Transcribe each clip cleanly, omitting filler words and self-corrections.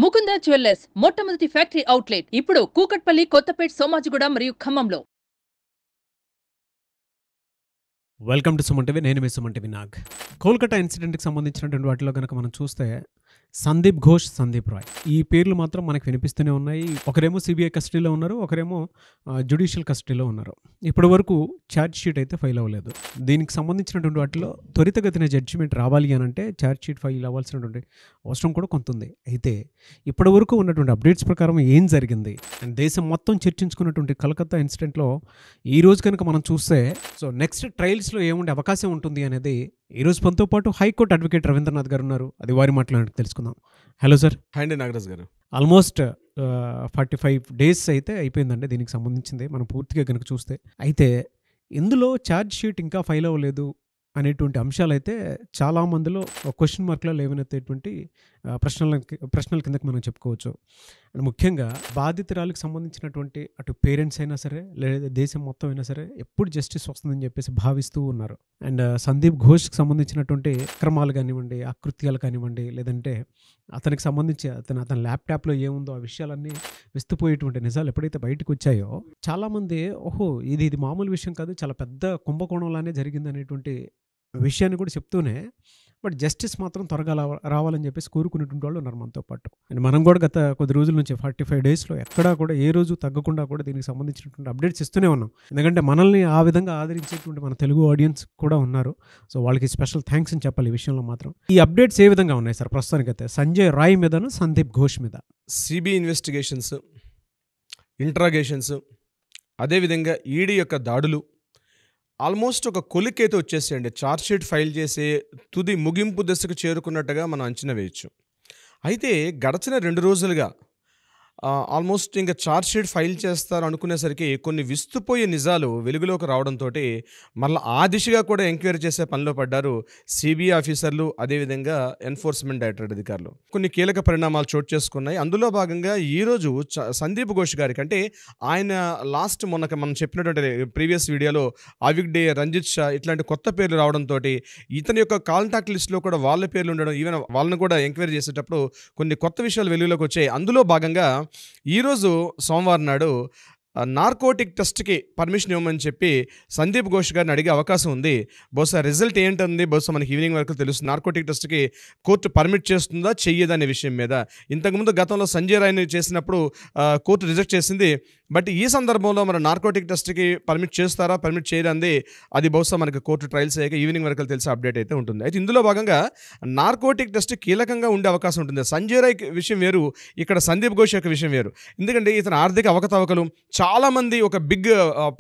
Mukunda jewellers మొట్టమొదటి factory outlet ఇప్పుడు కూకట్పల్లి, కొత్తపేట్, సోమాజిగూడ మరియు ఖమ్మంలో. Welcome to Suman TV. నేను మీ సుమన్ టీవీ నాగ్. కోల్కతా ఇన్సిడెంట్కి సంబంధించినటువంటి వాటిలో కనుక మనం చూస్తే సందీప్ ఘోష్, సందీప్ రాయ్ ఈ పేర్లు మాత్రం మనకు వినిపిస్తూనే ఉన్నాయి. ఒకరేమో సిబిఐ కస్టడీలో ఉన్నారు, ఒకరేమో జ్యుడిషియల్ కస్టడీలో ఉన్నారు. ఇప్పటి వరకు ఛార్జ్ షీట్ అయితే ఫైల్ అవ్వలేదు. దీనికి సంబంధించినటువంటి వాటిలో త్వరితగతిన జడ్జిమెంట్ రావాలి అని అంటే ఛార్జ్ షీట్ ఫైల్ అవ్వాల్సినటువంటి అవసరం కూడా కొంత ఉంది. అయితే ఇప్పటి వరకు ఉన్నటువంటి అప్డేట్స్ ప్రకారం ఏం జరిగింది అండ్ దేశం మొత్తం చర్చించుకున్నటువంటి కలకత్తా ఇన్సిడెంట్లో ఈ రోజు కనుక మనం చూస్తే సో నెక్స్ట్ ట్రయల్స్లో ఏముండే అవకాశం ఉంటుంది అనేది ఈరోజు మనతో పాటు హైకోర్టు అడ్వకేట్ రవీంద్రనాథ్ గారు ఉన్నారు. అది వారి మాట్లాడి తెలుసుకుందాం. Hello sir. హాయ్ అండి నాగరాజ్ గారు. ఆల్మోస్ట్ 45 days అయితే అయిపోయిందండి దీనికి సంబంధించింది మనం పూర్తిగా కనుక చూస్తే. అయితే ఇందులో ఛార్జ్ షీట్ ఇంకా ఫైల్ అవ్వలేదు అనేటువంటి అంశాలు అయితే చాలామందిలో క్వశ్చన్ మార్క్లో లేవనెత్తేటువంటి ప్రశ్నల కిందకి మనం చెప్పుకోవచ్చు. అండ్ ముఖ్యంగా బాధితురాలకు సంబంధించినటువంటి అటు పేరెంట్స్ అయినా సరే లేదా దేశం మొత్తం అయినా సరే ఎప్పుడు జస్టిస్ వస్తుందని చెప్పేసి భావిస్తూ ఉన్నారు. అండ్ సందీప్ ఘోష్కి సంబంధించినటువంటి అక్రమాలు కానివ్వండి, అకృత్యాలు కానివ్వండి, లేదంటే అతనికి సంబంధించి అతని ల్యాప్టాప్లో ఏముందో ఆ విషయాలన్నీ విస్తుపోయేటువంటి నిజాలు ఎప్పుడైతే బయటకు వచ్చాయో చాలామంది ఓహో ఇది మామూలు విషయం కాదు, చాలా పెద్ద కుంభకోణంలానే జరిగింది అనేటువంటి విషయాన్ని కూడా చెప్తూనే బట్ జస్టిస్ మాత్రం త్వరగా రావాలని చెప్పేసి కోరుకునేటువంటి వాళ్ళు ఉన్నారు మనతో పాటు. అండ్ మనం కూడా గత కొద్ది రోజుల నుంచి 45 daysలో ఎక్కడా కూడా ఏ రోజు తగ్గకుండా కూడా దీనికి సంబంధించినటువంటి అప్డేట్స్ ఇస్తూనే ఉన్నాం. ఎందుకంటే మనల్ని ఆ విధంగా ఆదరించేటువంటి మన తెలుగు ఆడియన్స్ కూడా ఉన్నారు. సో వాళ్ళకి స్పెషల్ థ్యాంక్స్ అని చెప్పాలి ఈ విషయంలో మాత్రం. ఈ అప్డేట్స్ ఏ విధంగా ఉన్నాయి సార్ ప్రస్తుతానికైతే సంజయ్ రాయ్ మీదను సందీప్ ఘోష్ మీద? సిబిఐ ఇన్వెస్టిగేషన్స్, ఇంట్రాగేషన్స్, అదేవిధంగా ఈడీ యొక్క దాడులు ఆల్మోస్ట్ ఒక కొలికైతే వచ్చేసేయండి. ఛార్జ్షీట్ ఫైల్ చేసే తుది ముగింపు దశకు చేరుకున్నట్టుగా మనం అంచనా వేయచ్చు. అయితే గడచిన 2 రోజులుగా ఆల్మోస్ట్ ఇంకా ఛార్జ్షీట్ ఫైల్ చేస్తారు అనుకునేసరికి కొన్ని విస్తుపోయే నిజాలు వెలుగులోకి రావడంతో మళ్ళీ ఆ దిశగా కూడా ఎంక్వైరీ చేసే పనిలో పడ్డారు సిబిఐ ఆఫీసర్లు, అదేవిధంగా ఎన్ఫోర్స్మెంట్ డైరెక్టరేట్ అధికారులు. కొన్ని కీలక పరిణామాలు చోటు చేసుకున్నాయి. అందులో భాగంగా ఈరోజు సందీప్ ఘోష్ గారికి అంటే ఆయన లాస్ట్ మనం చెప్పినటువంటి ప్రీవియస్ వీడియోలో అవిక్ డే, రంజిత్ షా ఇట్లాంటి కొత్త పేర్లు రావడంతో ఇతని యొక్క కాంటాక్ట్ లిస్ట్లో కూడా వాళ్ళ పేర్లు ఉండడం, ఈవెన్ వాళ్ళని కూడా ఎంక్వైరీ చేసేటప్పుడు కొన్ని కొత్త విషయాలు వెలుగులోకి వచ్చాయి. అందులో భాగంగా ఈరోజు సోమవారం నాడు నార్కోటిక్ టెస్ట్కి పర్మిషన్ ఇవ్వమని చెప్పి సందీప్ ఘోష్ గారిని అడిగే అవకాశం ఉంది. బహుశా రిజల్ట్ ఏంటుంది బహుశా మనకి ఈవినింగ్ వరకు తెలుస్తుంది. నార్కోటిక్ టెస్ట్కి కోర్టు పర్మిట్ చేస్తుందా చెయ్యదనే విషయం మీద. ఇంతకుముందు గతంలో సంజయ్ రాయ్ని చేసినప్పుడు కోర్టు రిజెక్ట్ చేసింది. బట్ ఈ సందర్భంలో మన నార్కోటిక్ టెస్ట్కి పర్మిట్ చేస్తారా, పర్మిట్ చేయరంది అది బహుశా మనకి కోర్టు ట్రయల్స్ అయ్యాక ఈవినింగ్ వరకు తెలిసే అప్డేట్ అయితే ఉంటుంది. అయితే ఇందులో భాగంగా నార్కోటిక్ టెస్ట్ కీలకంగా ఉండే అవకాశం ఉంటుంది. సంజయ్ రాయ్ విషయం వేరు, ఇక్కడ సందీప్ ఘోష్ యొక్క విషయం వేరు. ఎందుకంటే ఇతను ఆర్థిక అవకతవకలు చాలామంది ఒక బిగ్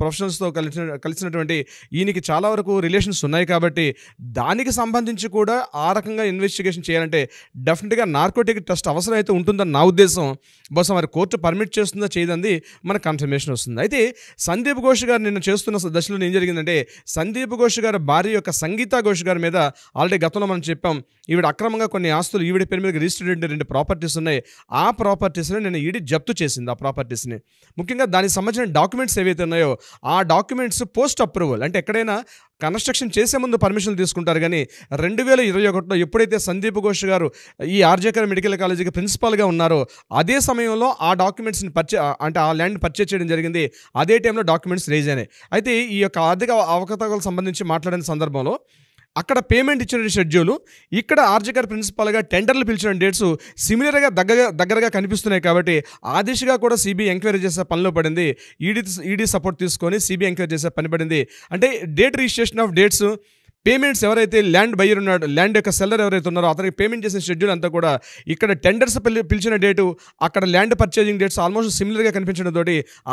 ప్రొఫెషనల్స్తో కలిసినటువంటి ఈయనకి చాలా వరకు రిలేషన్స్ ఉన్నాయి కాబట్టి దానికి సంబంధించి కూడా ఆ రకంగా ఇన్వెస్టిగేషన్ చేయాలంటే డెఫినెట్గా నార్కోటిక్ టెస్ట్ అవసరం అయితే ఉంటుందని నా ఉద్దేశం. బహుశా మరి కోర్టు పర్మిట్ చేస్తుందా చేయదంది మనకు కన్ఫర్మేషన్ వస్తుంది. అయితే సందీప్ ఘోష్ గారు నిన్న చేస్తున్న దశలో ఏం జరిగిందంటే సందీప్ ఘోష్ గారి భార్య యొక్క సంగీత ఘోష్ గారి మీద ఆల్రెడీ గతంలో మనం చెప్పాం ఈవిడ అక్రమంగా కొన్ని ఆస్తులు ఈవిడ పేరు మీద రిజిస్టర్డ్ 2 ప్రాపర్టీస్ ఉన్నాయి. ఆ ప్రాపర్టీస్ని నేను ఈడీ జప్తు చేసింది. ఆ ప్రాపర్టీస్ని ముఖ్యంగా దానికి సంబంధించిన డాక్యుమెంట్స్ ఏవైతే ఉన్నాయో ఆ డాక్యుమెంట్స్ పోస్ట్ అప్రూవల్ అంటే ఎక్కడైనా కన్స్ట్రక్షన్ చేసే ముందు పర్మిషన్లు తీసుకుంటారు. కానీ 2021లో ఎప్పుడైతే సందీప్ ఘోష్ గారు ఈ ఆర్జేకర్ మెడికల్ కాలేజీకి ప్రిన్సిపాల్గా ఉన్నారో అదే సమయంలో ఆ డాక్యుమెంట్స్ని అంటే ఆ ల్యాండ్ పర్చేజ్ చేయడం జరిగింది. అదే టైంలో డాక్యుమెంట్స్ రేజ్ అయినాయి. అయితే ఈ యొక్క ఆర్థిక అవకతవకలకు సంబంధించి మాట్లాడిన సందర్భంలో అక్కడ పేమెంట్ ఇచ్చిన షెడ్యూలు, ఇక్కడ ఆర్జేకర్ ప్రిన్సిపాల్గా టెండర్లు పిలిచిన డేట్స్ సిమిలర్గా దగ్గరగా కనిపిస్తున్నాయి. కాబట్టి ఆ దిశగా కూడా సిబిఐ ఎంక్వైరీ చేసే పనిలో పడింది. ఈడీ సపోర్ట్ తీసుకొని సిబిఐ ఎంక్వైరీ చేసే పని పడింది. అంటే date registration of dates, payments ఎవరైతే ల్యాండ్ బయ్యర్ ఉన్నాడో, ల్యాండ్ యొక్క సెల్లర్ ఎవరైతే ఉన్నారో అతనికి పేమెంట్ చేసిన షెడ్యూల్ అంతా కూడా ఇక్కడ టెండర్స్ పిలిచిన డేటు, అక్కడ ల్యాండ్ పర్చేజింగ్ డేట్స్ ఆల్మోస్ట్ సిమిలర్గా కనిపించడంతో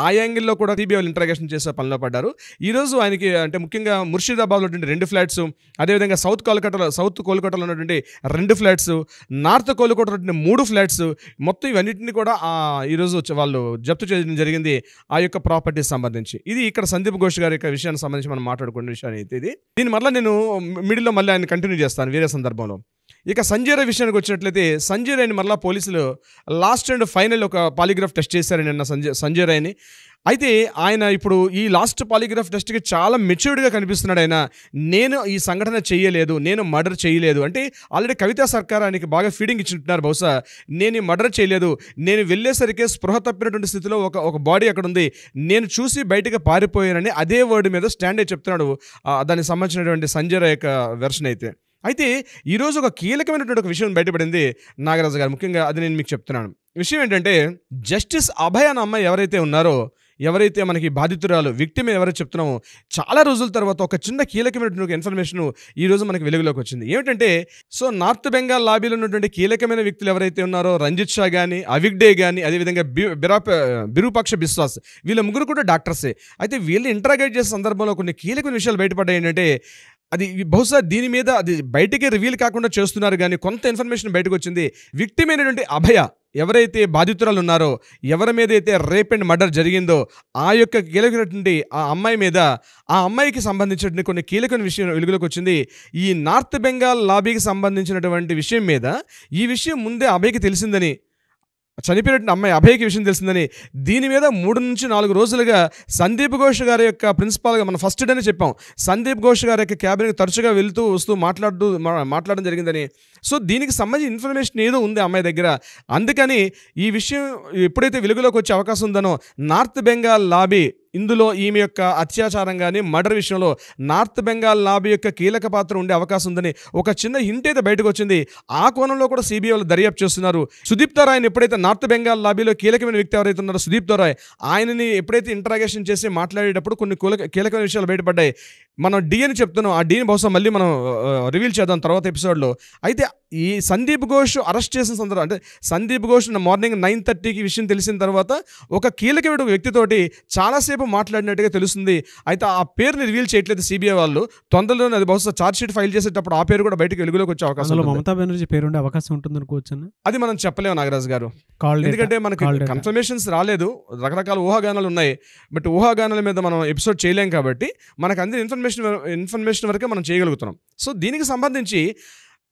ఆ యాంగిల్లో కూడా సిబిఐ ఇంట్రాగేషన్ చేసే పనిలో పడ్డారు. ఈరోజు ఆయనకి అంటే ముఖ్యంగా ముర్షిదాబాద్లో ఉన్నటువంటి 2 ఫ్లాట్స్, అదేవిధంగా సౌత్ కోల్కతాలో ఉన్నటువంటి 2 ఫ్లాట్స్, నార్త్ కోల్కతాలో ఉన్నటువంటి 3 ఫ్లాట్స్, మొత్తం ఇవన్నింటినీ కూడా ఈరోజు వాళ్ళు జప్తు చేయడం జరిగింది ఆ యొక్క ప్రాపర్టీస్ సంబంధించి. ఇది ఇక్కడ సందీప్ ఘోష్ గారి యొక్క విషయానికి సంబంధించి మనం మాట్లాడుకునే విషయాన్ని అయితే ఇది. దీని మళ్ళీ నేను మిడిల్లో మళ్ళీ ఆయన కంటిన్యూ చేస్తాను వేరే సందర్భంలో. ఇక సంజయ్ రాయ్ విషయానికి వచ్చినట్లయితే సంజయ్ రాయ్ని మరలా పోలీసులు లాస్ట్ అండ్ ఫైనల్ ఒక పాలిగ్రాఫ్ టెస్ట్ చేశారు నిన్న సంజయ్ రాయ్ని. అయితే ఆయన ఇప్పుడు ఈ లాస్ట్ పాలిగ్రాఫ్ టెస్ట్కి చాలా మెచ్యూర్డ్గా కనిపిస్తున్నాడు. ఆయన నేను ఈ సంఘటన చేయలేదు, నేను మర్డర్ చేయలేదు అంటే ఆల్రెడీ కవితా సర్కార్ ఆయనకి బాగా ఫీడింగ్ ఇచ్చుంటున్నారు. బహుశా నేను ఈ మర్డర్ చేయలేదు, నేను వెళ్ళేసరికి స్పృహ తప్పినటువంటి స్థితిలో ఒక బాడీ అక్కడ ఉంది, నేను చూసి బయటకు పారిపోయానని అదే వర్డ్ మీద స్టాండ్ అయి చెప్తున్నాడు దానికి సంబంధించినటువంటి సంజయ్ రాయ్ యొక్క వెర్షన్ అయితే ఈరోజు ఒక కీలకమైనటువంటి ఒక విషయం బయటపడింది నాగరాజు గారు. ముఖ్యంగా అది నేను మీకు చెప్తున్నాను. విషయం ఏంటంటే జస్టిస్ అభయ అన్న అమ్మాయి ఎవరైతే ఉన్నారో, ఎవరైతే మనకి బాధితురాలు విక్టిమ్ ఎవరైతే చెప్తున్నామో, చాలా రోజుల తర్వాత ఒక చిన్న కీలకమైనటువంటి ఇన్ఫర్మేషన్ ఈరోజు మనకి వెలుగులోకి వచ్చింది. ఏమిటంటే సో నార్త్ బెంగాల్ లాబీలో ఉన్నటువంటి కీలకమైన వ్యక్తులు ఎవరైతే ఉన్నారో రంజిత్ షా కానీ, అవిగ్డే కానీ, అదేవిధంగా బిరూపాక్ష బిశ్వాస్, వీళ్ళ ముగ్గురు కూడా డాక్టర్సే. అయితే వీళ్ళు ఇంటరాగేట్ చేసే సందర్భంలో కొన్ని కీలకమైన విషయాలు బయటపడ్డాయి. ఏంటంటే అది బహుశా దీని మీద అది బయటికి రివీల్ కాకుండా చేస్తున్నారు, కానీ కొంత ఇన్ఫర్మేషన్ బయటకు వచ్చింది. విక్టిమ్ అయినటువంటి అభయ ఎవరైతే బాధితురాలు ఉన్నారో, ఎవరి మీద అయితే రేప్ అండ్ మర్డర్ జరిగిందో ఆ యొక్క కీలకమైనటువంటి ఆ అమ్మాయి మీద, ఆ అమ్మాయికి సంబంధించినటువంటి కొన్ని కీలకమైన విషయం వెలుగులోకి వచ్చింది. ఈ నార్త్ బెంగాల్ లాబీకి సంబంధించినటువంటి విషయం మీద ఈ విషయం ముందే అభయకి తెలిసిందని, చనిపోయినటువంటి అమ్మాయి అభయకి విషయం తెలిసిందని, దీని మీద 3 నుంచి 4 రోజులుగా సందీప్ ఘోష్ గారి యొక్క ప్రిన్సిపాల్గా మనం ఫస్ట్ డేనే చెప్పాం, సందీప్ ఘోష్ గారి యొక్క క్యాబిన్కి తరచుగా వెళ్తూ వస్తూ మాట్లాడడం జరిగిందని. సో దీనికి సంబంధించిన ఇన్ఫర్మేషన్ ఏదో ఉంది అమ్మాయి దగ్గర. అందుకని ఈ విషయం ఎప్పుడైతే వెలుగులోకి వచ్చే అవకాశం ఉందనో నార్త్ బెంగాల్ లాబీ ఇందులో ఈమె యొక్క అత్యాచారం కానీ మర్డర్ విషయంలో నార్త్ బెంగాల్ లాబీ యొక్క కీలక పాత్ర ఉండే అవకాశం ఉందని ఒక చిన్న హింట్ అయితే బయటకు వచ్చింది. ఆ కోణంలో కూడా సిబిఐ వాళ్ళు దర్యాప్తు చేస్తున్నారు. సుదీప్తో రాయ్ని ఎప్పుడైతే నార్త్ బెంగాల్ లాబీలో కీలకమైన వ్యక్తి ఎవరైతే ఉన్నారో సుదీప్తో రాయ్, ఆయనని ఎప్పుడైతే ఇంటరాగేషన్ చేసి మాట్లాడేటప్పుడు కొన్ని కీలకమైన విషయాలు బయటపడ్డాయి. మనం డి అని చెప్తున్నాం, ఆ డీని బహుశా మళ్ళీ మనం రివీల్ చేద్దాం తర్వాత ఎపిసోడ్లో. అయితే ఈ సందీప్ ఘోష్ అరెస్ట్ చేసిన సందర్భం అంటే సందీప్ ఘోష్ మార్నింగ్ 9:30కి విషయం తెలిసిన తర్వాత ఒక కీలకమైన వ్యక్తితోటి చాలాసేపు మాట్లాడినట్టుగా తెలుస్తుంది. అయితే ఆ పేరుని రివీల్ చేయట్లేదు సిబిఐ వాళ్ళు. తొందరలోనే అది బహుశా ఛార్జ్ షీట్ ఫైల్ చేసేటప్పుడు ఆ పేరు కూడా బయటకు వెలుగులోకి వచ్చే అవకాశం ఉంది. మమతా బెనర్జీ పేరు ఉండే అవకాశం ఉంటుంది అనుకోవచ్చు. అది మనం చెప్పలేము నాగరాజు గారు, ఎందుకంటే మనకి కన్ఫర్మేషన్స్ రాలేదు, రకరకాల ఊహాగానాలు ఉన్నాయి. బట్ ఊహాగానాల మీద మనం ఎపిసోడ్ చేయలేం కాబట్టి మనకు అందిన ఇన్ఫర్మేషన్ వరకే మనం చేయగలుగుతున్నాం. సో దీనికి సంబంధించి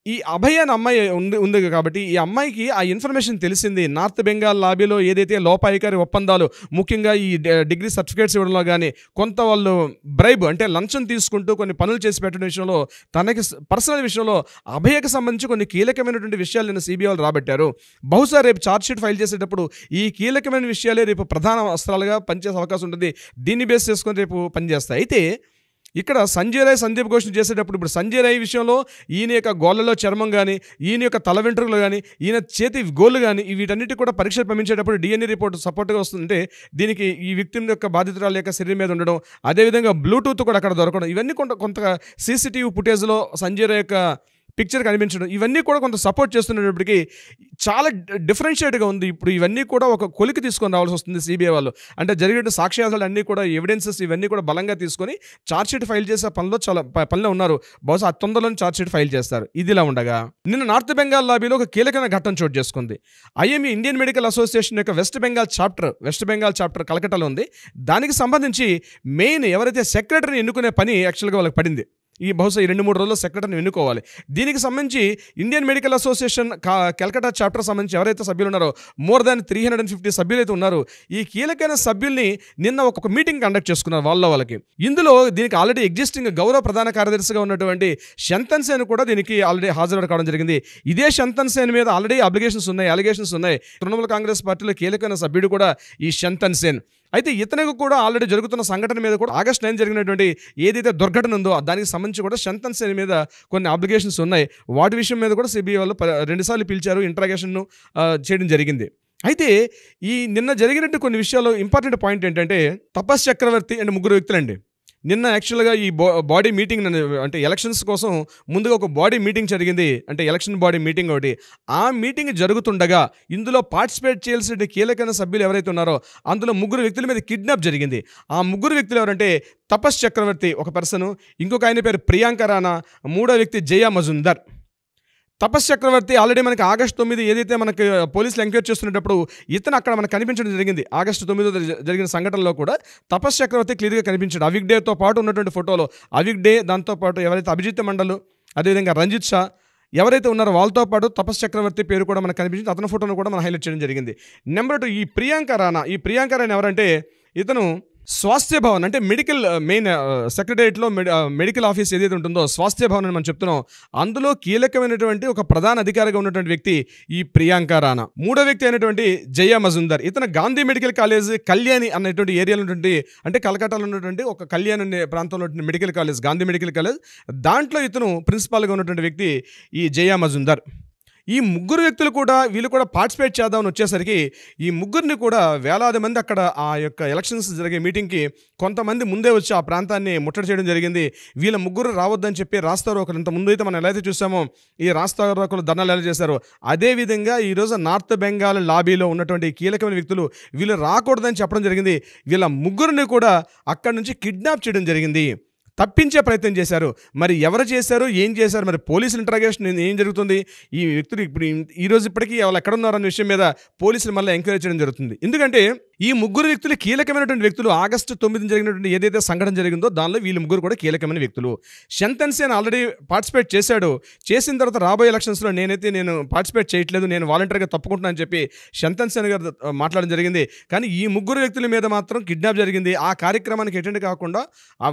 ఈ అభయ అనే అమ్మాయి ఉంది కాబట్టి ఈ అమ్మాయికి ఆ ఇన్ఫర్మేషన్ తెలిసింది. నార్త్ బెంగాల్ లాబీలో ఏదైతే లోపాయికారి ఒప్పందాలు, ముఖ్యంగా ఈ డిగ్రీ సర్టిఫికేట్స్ ఇవ్వడంలో కానీ కొంత వాళ్ళు బ్రైబ్ అంటే లంచం తీసుకుంటూ కొన్ని పనులు చేసి పెట్టడం విషయంలో, తనకి పర్సనల్ విషయంలో అభయకి సంబంధించి కొన్ని కీలకమైనటువంటి విషయాలు నిన్న సిబిఐ వాళ్ళు రాబట్టారు. బహుశా రేపు ఛార్జ్షీట్ ఫైల్ చేసేటప్పుడు ఈ కీలకమైన విషయాలే రేపు ప్రధాన అస్త్రాలుగా పనిచేసే అవకాశం ఉంటుంది. దీన్ని బేస్ చేసుకొని రేపు పనిచేస్తాయి. అయితే ఇక్కడ సంజయ్ రాయ్ సందీప్ ఘోష్ని చేసేటప్పుడు ఇప్పుడు సంజయ్ రాయ్ విషయంలో ఈయన యొక్క గోళ్ళలో చర్మం కానీ, ఈయన యొక్క తల వెంట్రుకలు కానీ, ఈయన చేతి గోళ్ళు కానీ వీటన్నిటి కూడా పరీక్షలు పంపించేటప్పుడు డిఎన్ఏ రిపోర్ట్ సపోర్ట్గా వస్తుంటే దీనికి ఈ విక్టిమ్ యొక్క బాధితురాల యొక్క శరీరం మీద ఉండడం, అదేవిధంగా బ్లూటూత్ కూడా అక్కడ దొరకడం, ఇవన్నీ కొంత సీసీటీవీ ఫుటేజ్లో సంజయ్ రాయ్ యొక్క పిక్చర్ కనిపించడం, ఇవన్నీ కూడా కొంత సపోర్ట్ చేస్తున్నప్పటికీ చాలా డిఫరెన్షియేట్గా ఉంది. ఇప్పుడు ఇవన్నీ కూడా ఒక కొలికి తీసుకొని రావాల్సి వస్తుంది సిబిఐ వాళ్ళు. అంటే జరిగిన సాక్ష్యాధారాలు అన్నీ కూడా ఎవిడెన్సెస్ ఇవన్నీ కూడా బలంగా తీసుకొని ఛార్జ్షీట్ ఫైల్ చేసే పనిలో ఉన్నారు. బహుశా తొందరలోనే ఛార్జ్షీట్ ఫైల్ చేస్తారు. ఇదిలా ఉండగా నిన్న నార్త్ బెంగాల్ లాబీలో ఒక కీలకమైన ఘట్టం చోటు చేసుకుంది. ఐఎంఏ ఇండియన్ మెడికల్ అసోసియేషన్ యొక్క వెస్ట్ బెంగాల్ చాప్టర్ కలకట్టాలో ఉంది. దానికి సంబంధించి మెయిన్ ఎవరైతే సెక్రటరీని ఎన్నుకునే పని యాక్చువల్గా వాళ్ళకి పడింది. ఈ బహుశా ఈ 2-3 రోజుల్లో సెక్రటరీని ఎన్నుకోవాలి. దీనికి సంబంధించి Indian medical association Calcutta chapter సంబంధించి ఎవరైతే సభ్యులు ఉన్నారో మోర్ దాన్ 350 సభ్యులు అయితే ఉన్నారు. ఈ కీలకమైన సభ్యుల్ని నిన్న ఒక మీటింగ్ కండక్ట్ చేసుకున్నారు వాళ్ళకి. ఇందులో దీనికి ఆల్రెడీ ఎగ్జిస్టింగ్ గౌరవ ప్రధాన కార్యదర్శిగా ఉన్నటువంటి శంతన్ సేన్ కూడా దీనికి ఆల్రెడీ హాజరు కావడం జరిగింది. ఇదే శంతన్ సేన్ మీద ఆల్రెడీ అలిగేషన్స్ ఉన్నాయి. తృణమూల కాంగ్రెస్ పార్టీలో కీలకమైన సభ్యుడు కూడా ఈ శంతన్ సేన్. అయితే ఇతనికి కూడా ఆల్రెడీ జరుగుతున్న సంఘటన మీద కూడా ఆగస్ట్ 9 జరిగినటువంటి ఏదైతే దుర్ఘటన ఉందో దానికి సంబంధించి కూడా శంతన్ సేన్ మీద కొన్ని అబ్లిగేషన్స్ ఉన్నాయి. వాటి విషయం మీద కూడా సిబిఐ వాళ్ళు 2 సార్లు పిలిచారు, ఇంట్రాగేషన్ చేయడం జరిగింది. అయితే ఈ నిన్న జరిగినట్టు కొన్ని విషయాల్లో ఇంపార్టెంట్ పాయింట్ ఏంటంటే తపస్ చక్రవర్తి అండ్ 3 వ్యక్తులండి. నిన్న యాక్చువల్గా ఈ బాడీ మీటింగ్ అంటే ఎలక్షన్స్ కోసం ముందుగా ఒక బాడీ మీటింగ్ జరిగింది, అంటే ఎలక్షన్ బాడీ మీటింగ్ ఒకటి. ఆ మీటింగ్ జరుగుతుండగా ఇందులో పార్టిసిపేట్ చేయాల్సిన కీలకమైన సభ్యులు ఎవరైతే ఉన్నారో అందులో 3 వ్యక్తుల మీద కిడ్నాప్ జరిగింది. ఆ 3 వ్యక్తులు ఎవరంటే తపస్ చక్రవర్తి ఒక పర్సను, ఇంకొక ఆయన పేరు ప్రియాంక రాణా, 3వ వ్యక్తి జయా మజుందర్. తపస్ చక్రవర్తి ఆల్రెడీ మనకి ఆగస్ట్ 9 ఏదైతే మనకి పోలీసులు ఎంక్వైరీ చేస్తున్నప్పుడు ఇతను అక్కడ మనకు కనిపించడం జరిగింది. ఆగస్టు 9 జరిగిన సంఘటనలో కూడా తపస్ చక్రవర్తి క్లియర్గా కనిపించాడు. అవిగ్డేతో పాటు ఉన్నటువంటి ఫోటోలో అవిగ్డే, దాంతోపాటు ఎవరైతే అభిజిత్ మండల్, అదేవిధంగా రంజిత్ షా, ఎవరైతే ఉన్నారో వాళ్ళతో పాటు తపస్ చక్రవర్తి పేరు కూడా మనకు కనిపించింది. అతని ఫోటోను కూడా మనం హైలైట్ చేయడం జరిగింది. నెంబర్ 2 ఈ ప్రియాంక రాణా ఎవరంటే ఇతను స్వాస్థ్య భవన్ అంటే మెడికల్ మెయిన్ సెక్రటరియట్లో మెడికల్ ఆఫీస్ ఏదైతే ఉంటుందో స్వాస్థ్య భవన్ అని మనం చెప్తున్నాం, అందులో కీలకమైనటువంటి ఒక ప్రధాన అధికారిగా ఉన్నటువంటి వ్యక్తి ఈ ప్రియాంక రాణా. మూడో వ్యక్తి అయినటువంటి జయ మజుందార్, ఇతను గాంధీ మెడికల్ కాలేజ్ కళ్యాణి అన్నటువంటి ఏరియాలో ఉన్నటువంటి అంటే కలకట్టాలో ఉన్నటువంటి ఒక కళ్యాణ్ అనే ప్రాంతంలో ఉన్నటువంటి medical college Gandhi medical college, దాంట్లో ఇతను ప్రిన్సిపాల్గా ఉన్నటువంటి వ్యక్తి ఈ జయ మజుందార్. ఈ ముగ్గురు వ్యక్తులు కూడా వీళ్ళు కూడా పార్టిసిపేట్ చేద్దామని వచ్చేసరికి ఈ ముగ్గురిని కూడా వేలాది మంది అక్కడ ఆ యొక్క ఎలక్షన్స్ జరిగే మీటింగ్కి కొంతమంది ముందే వచ్చి ఆ ప్రాంతాన్ని ముట్టడి చేయడం జరిగింది. వీళ్ళ ముగ్గురు రావద్దని చెప్పి రాస్తారోకలు ఇంత ముందు అయితే మనం ఎలా అయితే చూసామో ఈ రాస్తారోకలు ధర్నాలు ఎలా చేశారో అదేవిధంగా ఈరోజు నార్త్ బెంగాల్ లాబీలో ఉన్నటువంటి కీలకమైన వ్యక్తులు వీళ్ళు రాకూడదని చెప్పడం జరిగింది. వీళ్ళ ముగ్గురిని కూడా అక్కడి నుంచి కిడ్నాప్ చేయడం జరిగింది, తప్పించే ప్రయత్నం చేశారు. మరి ఎవరు చేశారు, ఏం చేశారు, మరి పోలీసులు ఇంటరాగేషన్ ఏం జరుగుతుంది, ఈ వ్యక్తులు ఇప్పుడు ఈరోజు ఇప్పటికీ వాళ్ళు ఎక్కడ ఉన్నారన్న విషయం మీద పోలీసులు మళ్ళీ ఎంక్వైరీ చేయడం జరుగుతుంది. ఎందుకంటే ఈ ముగ్గురు వ్యక్తులు కీలకమైనటువంటి వ్యక్తులు. ఆగస్టు 9 జరిగినటువంటి ఏదైతే సంఘటన జరిగిందో దానిలో వీళ్ళు ముగ్గురు కూడా కీలకమైన వ్యక్తులు. షంతన్ సేన్ ఆల్రెడీ పార్టిసిపేట్ చేశాడు. చేసిన తర్వాత రాబోయే ఎలక్షన్స్లో నేను పార్టిసిపేట్ చేయట్లేదు, నేను వాలంటీర్గా తప్పుకుంటున్నాను అని చెప్పి షంతన్ సేన్ గారు మాట్లాడడం జరిగింది. కానీ ఈ ముగ్గురు వ్యక్తుల మీద మాత్రం కిడ్నాప్ జరిగింది. ఆ కార్యక్రమానికి అటెండ్ కాకుండా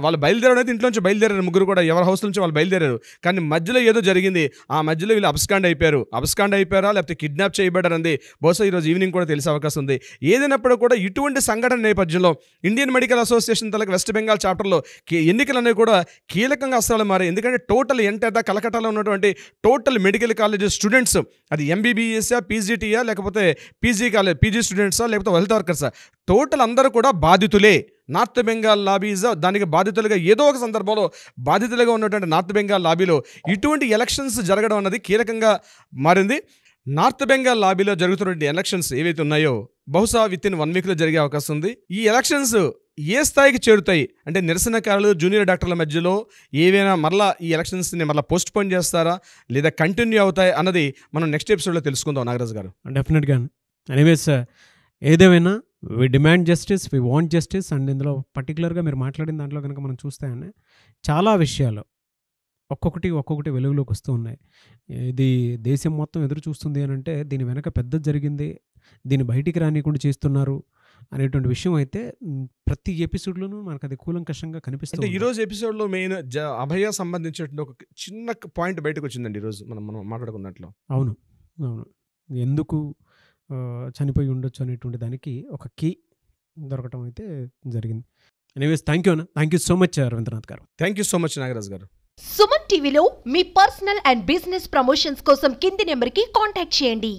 వాళ్ళు బయలుదేరడం అయితే ఇంట్లోంచి బయలుదేరారు, ముగ్గురు కూడా ఎవరి హౌస్ నుంచి వాళ్ళు బయలుదేరారు. కానీ మధ్యలో ఏదో జరిగింది, ఆ మధ్యలో వీళ్ళు అబ్స్కాండ్ అయిపోయారా లేకపోతే కిడ్నాప్ చేయబడ్డారంది బహుశా ఈరోజు ఈవినింగ్ కూడా తెలిసే అవకాశం ఉంది. ఏదైనప్పుడు కూడా ఇటువంటి సంఘటన నేపథ్యంలో ఇండియన్ మెడికల్ అసోసియేషన్ తలకు వెస్ట్ బెంగాల్ చాప్టర్లో ఎన్నికలు అనేవి కూడా కీలకంగా అస్త్రాలు మారాయి. ఎందుకంటే టోటల్ ఎంటైర్ కలకట్టాలో ఉన్నటువంటి టోటల్ మెడికల్ కాలేజ్ స్టూడెంట్స్, అది ఎంబీబీఎస్ఆ, పీజీటీయా, లేకపోతే పీజీ స్టూడెంట్సా, లేకపోతే హెల్త్ వర్కర్సా, టోటల్ అందరూ కూడా బాధితులే. నార్త్ బెంగాల్ లాబీస్ దానికి బాధితులుగా ఏదో ఒక సందర్భంలో బాధితులుగా ఉన్నటువంటి నార్త్ బెంగాల్ లాబీలో ఇటువంటి ఎలక్షన్స్ జరగడం అన్నది కీలకంగా మారింది. నార్త్ బెంగాల్ లాబీలో జరుగుతున్నటువంటి ఎలక్షన్స్ ఏవైతే ఉన్నాయో బహుశా విత్-ఇన్ 1 వీక్లో జరిగే అవకాశం ఉంది. ఈ ఎలక్షన్స్ ఏ స్థాయికి చేరుతాయి అంటే నిరసనకారులు జూనియర్ డాక్టర్ల మధ్యలో ఏవైనా మరలా ఈ ఎలక్షన్స్ని మరలా పోస్ట్ పోన్ చేస్తారా లేదా కంటిన్యూ అవుతాయి అన్నది మనం నెక్స్ట్ ఎపిసోడ్లో తెలుసుకుందాం నాగరాజు గారు. డెఫినెట్గా. ఎనీవేస్ ఏదేమైనా we demand justice, we want justice. And ఇందులో పర్టికులర్గా మీరు మాట్లాడిన దాంట్లో కనుక మనం చూస్తే చాలా విషయాలు ఒక్కొక్కటి వెలుగులోకి వస్తూ ఉన్నాయి. ఇది దేశం మొత్తం ఎదురు చూస్తుంది అని అంటే దీని వెనక పెద్ద జరిగింది, దీన్ని బయటికి రానికుండా చేస్తున్నారు అనేటువంటి విషయం అయితే ప్రతి ఎపిసోడ్లోనూ మనకు అది కూలంకషంగా కనిపిస్తుంది. ఈరోజు ఎపిసోడ్లో మెయిన్ అభయ సంబంధించినటువంటి ఒక చిన్న పాయింట్ బయటకు వచ్చిందండి ఈరోజు మనం మాట్లాడుకున్నట్లు. అవును, ఎందుకు చనిపోయి ఉండొచ్చు అనేటువంటి దానికి ఒక కీ దొరకటం అయితే జరిగింది. Anyways thank you so much Ravindranath garu. Thank you so much Nagaraj garu. Suman టీవీలో మీ పర్సనల్ అండ్ బిజినెస్ ప్రమోషన్స్ కోసం కింది నెంబర్కి కాంటాక్ట్ చేయండి.